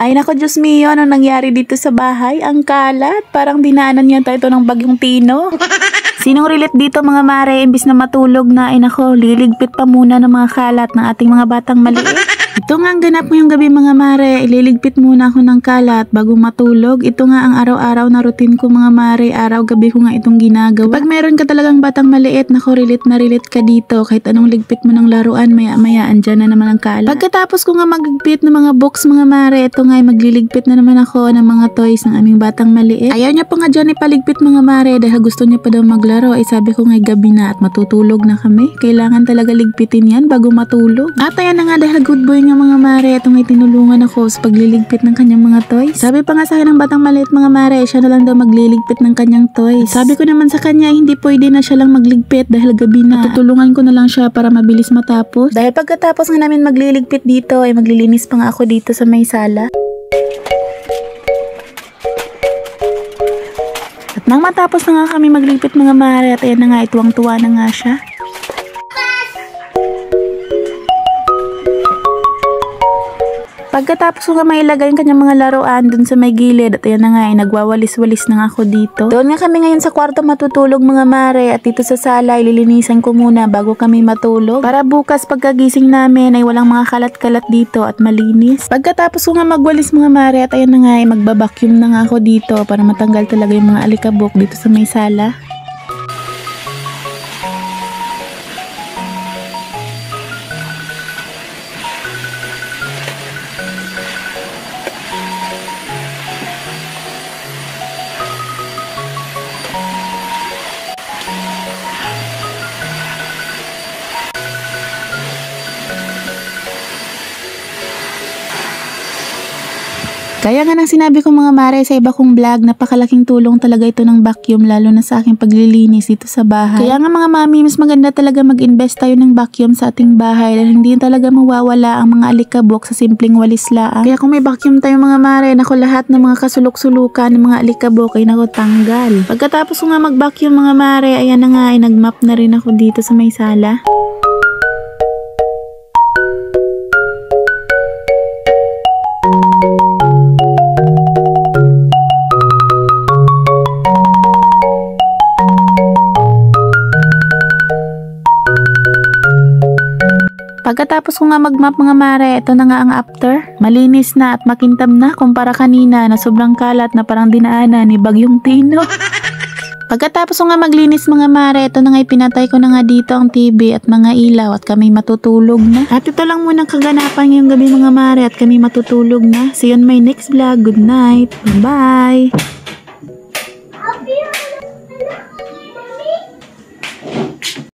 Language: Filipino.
Ay nako Diyos mio, ano nangyari dito sa bahay? Ang kalat, parang dinaanan niya tayo ng bagyong Tino. Sinong relate dito mga mare, imbis na matulog na, ay nako, liligpit pa muna ng mga kalat ng ating mga batang maliit. Ito nga ang ganap ngayong gabi mga mare, ililigpit muna ako ng kalat bago matulog. Ito nga ang araw-araw na routine ko mga mare, araw-gabi ko nga itong ginagawa. Pag meron ka talagang batang maliit, nako relate na relate ka dito. Kahit anong ligpit mo ng laruan, maya-maya andyan na naman ang kalat. Pagkatapos ko nga magligpit ng mga box mga mare, ito nga ay magliligpit na naman ako ng mga toys ng aming batang maliit. Ayaw niya pa nga dyan ipaligpit mga mare dahil gusto niya pa daw maglaro. Ay sabi ko nga gabi na at matutulog na kami. Kailangan talaga ligpitin yan bago matulog. At ayan na nga dahil good boy nga mga mare, itong ay tinulungan ako sa pagliligpit ng kanyang mga toys. Sabi pa nga sa akin ng batang maliit mga mare, siya na lang daw magliligpit ng kanyang toys. Sabi ko naman sa kanya, hindi pwede na siya lang magligpit dahil gabi na. Tutulungan ko na lang siya para mabilis matapos. Dahil pagkatapos nga namin magliligpit dito, ay maglilinis pa nga ako dito sa may sala. At nang matapos na nga kami magligpit mga mare, at ayan na nga, ituwang-tuwa na nga siya. Pagkatapos ko nga mailagay yung kanyang mga laruan dun sa may gilid, at ayan na nga, nagwawalis-walis na nga ako dito. Doon nga kami ngayon sa kwarto matutulog mga mare, at dito sa sala ililinisan ko muna bago kami matulog. Para bukas pagkagising namin ay walang mga kalat-kalat dito at malinis. Pagkatapos ko nga magwalis mga mare, at ayan na nga, magbabacuum na nga ako dito para matanggal talaga yung mga alikabok dito sa may sala. Kaya nga nang sinabi ko mga mare sa iba kong vlog, napakalaking tulong talaga ito ng vacuum lalo na sa aking paglilinis dito sa bahay. Kaya nga mga mami, mas maganda talaga mag-invest tayo ng vacuum sa ating bahay dahil hindi talaga mawawala ang mga alikabok sa simpleng walis laang. Kaya kung may vacuum tayo mga mare, nako lahat ng mga kasulok-sulukan ng mga alikabok ay nako tanggal. Pagkatapos ko nga mag-vacuum mga mare, ayan na nga ay nag-mop na rin ako dito sa may sala. Pagkatapos ko nga mag-mop mga mare, ito na nga ang after. Malinis na at makintab na kumpara kanina na sobrang kalat na parang dinaanan ni bagyong Tino. Pagkatapos ko nga maglinis mga mare, ito na nga ipinatay ko na nga dito ang TV at mga ilaw at kami matutulog na. At ito lang muna kaganapan ngayong gabi mga mare at kami matutulog na. See you on my next vlog. Good night. Bye!